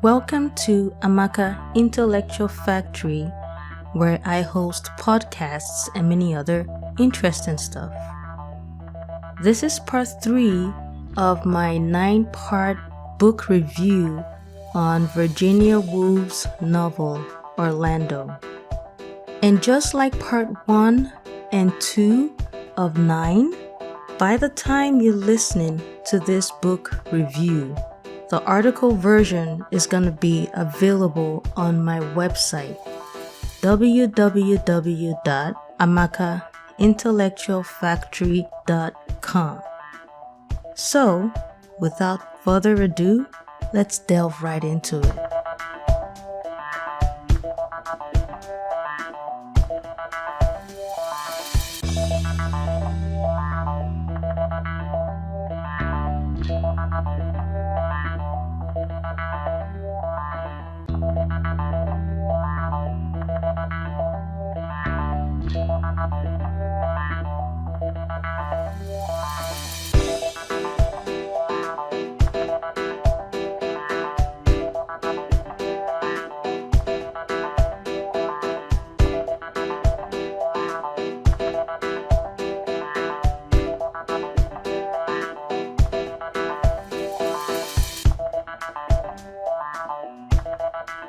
Welcome to Amaka Intellectual Factory, where I host podcasts and many other interesting stuff. This is part 3 of my 9-part book review on Virginia Woolf's novel, Orlando. And just like part 1 and 2 of 9, by the time you're listening to this book review, the article version is going to be available on my website, www.amakaintellectualfactory.com. So, without further ado, let's delve right into it.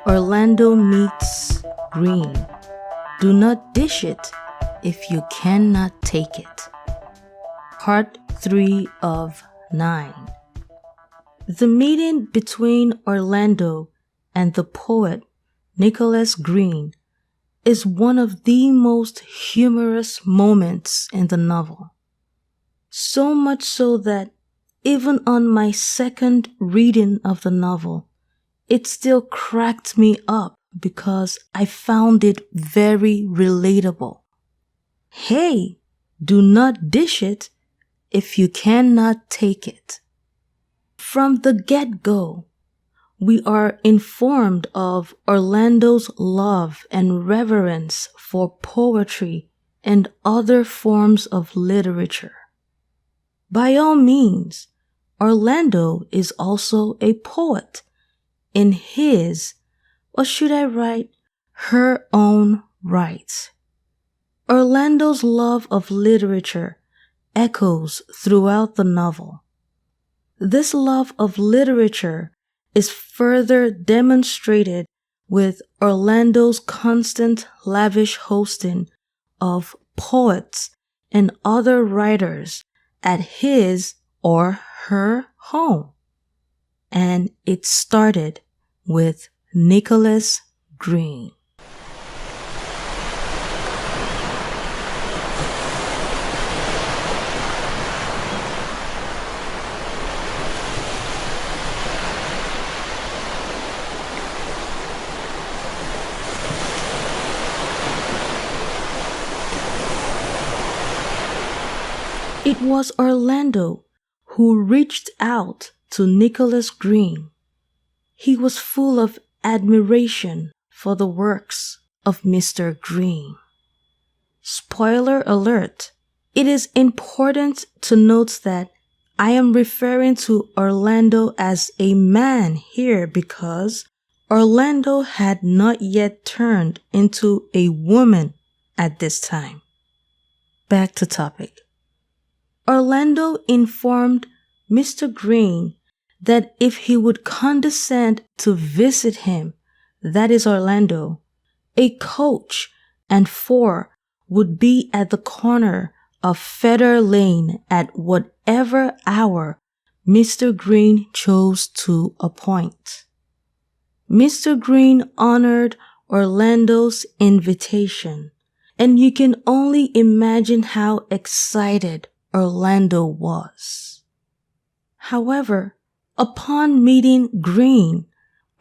Orlando meets Greene. Do not dish it if you cannot take it. Part 3 of 9. The meeting between Orlando and the poet Nicholas Greene is one of the most humorous moments in the novel. So much so that even on my second reading of the novel, it still cracked me up because I found it very relatable. Hey, do not dish it if you cannot take it. From the get-go, we are informed of Orlando's love and reverence for poetry and other forms of literature. By all means, Orlando is also a poet in his, or should I write, her own right. Orlando's love of literature echoes throughout the novel. This love of literature is further demonstrated with Orlando's constant lavish hosting of poets and other writers at his or her home. And it started with Nicholas Greene. It was Orlando who reached out to Nicholas Greene. He was full of admiration for the works of Mr. Greene. Spoiler alert, it is important to note that I am referring to Orlando as a man here because Orlando had not yet turned into a woman at this time. Back to topic. Orlando informed Mr. Greene that if he would condescend to visit him, that is Orlando, a coach and four would be at the corner of Fetter Lane at whatever hour Mr. Greene chose to appoint. Mr. Greene honored Orlando's invitation, and you can only imagine how excited Orlando was. However, upon meeting Greene,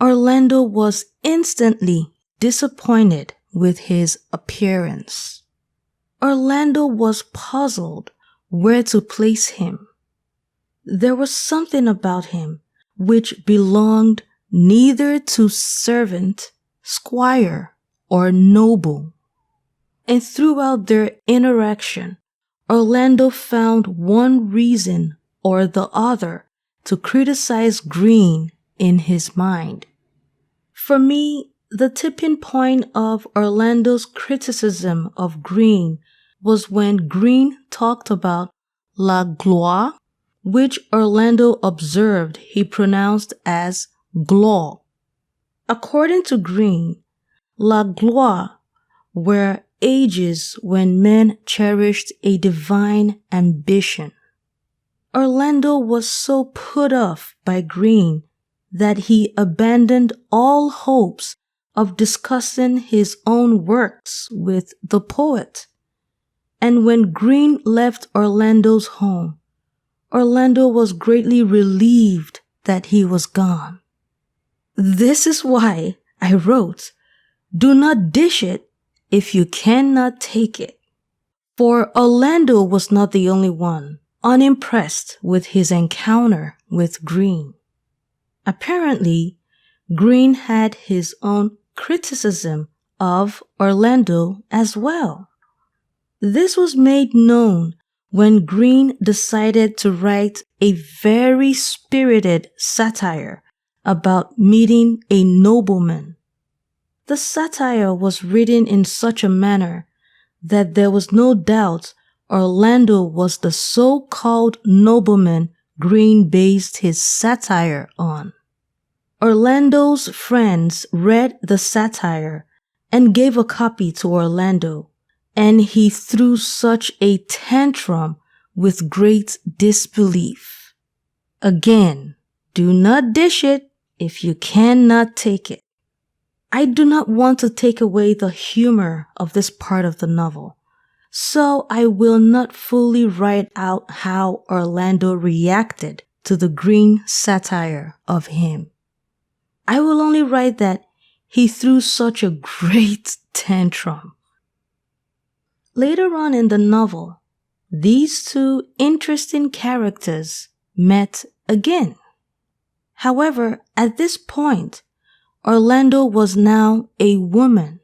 Orlando was instantly disappointed with his appearance. Orlando was puzzled where to place him. There was something about him which belonged neither to servant, squire, or noble. And throughout their interaction, Orlando found one reason or the other to criticize Greene in his mind. For me, the tipping point of Orlando's criticism of Greene was when Greene talked about la gloire, which Orlando observed he pronounced as glaw. According to Greene, la gloire were ages when men cherished a divine ambition. Orlando was so put off by Greene that he abandoned all hopes of discussing his own works with the poet. And when Greene left Orlando's home, Orlando was greatly relieved that he was gone. This is why I wrote, "Do not dish it if you cannot take it." For Orlando was not the only one unimpressed with his encounter with Greene. Apparently, Greene had his own criticism of Orlando as well. This was made known when Greene decided to write a very spirited satire about meeting a nobleman. The satire was written in such a manner that there was no doubt Orlando was the so-called nobleman Greene based his satire on. Orlando's friends read the satire and gave a copy to Orlando, and he threw such a tantrum with great disbelief. Again, do not dish it if you cannot take it. I do not want to take away the humor of this part of the novel, so I will not fully write out how Orlando reacted to the Greene satire of him. I will only write that he threw such a great tantrum. Later on in the novel, these two interesting characters met again. However, at this point, Orlando was now a woman.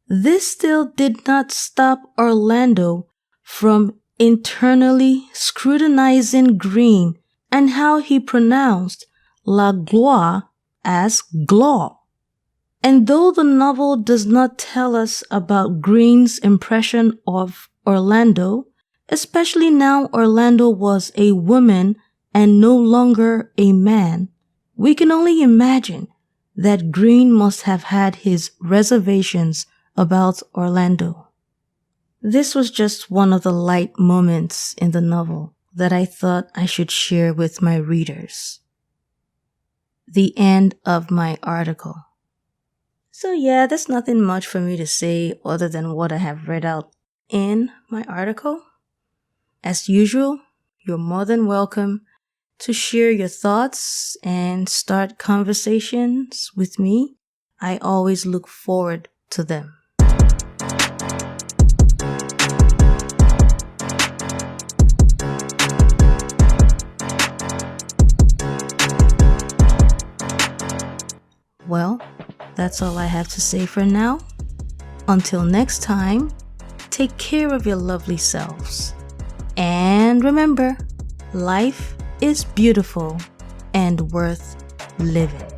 This still did not stop Orlando from internally scrutinizing Greene and how he pronounced la gloire as glaw. And though the novel does not tell us about Greene's impression of Orlando, especially now Orlando was a woman and no longer a man, we can only imagine that Greene must have had his reservations about Orlando. This was just one of the light moments in the novel that I thought I should share with my readers. The end of my article. So yeah, there's nothing much for me to say other than what I have read out in my article. As usual, you're more than welcome to share your thoughts and start conversations with me. I always look forward to them. Well, that's all I have to say for now. Until next time, take care of your lovely selves. And remember, life is beautiful and worth living.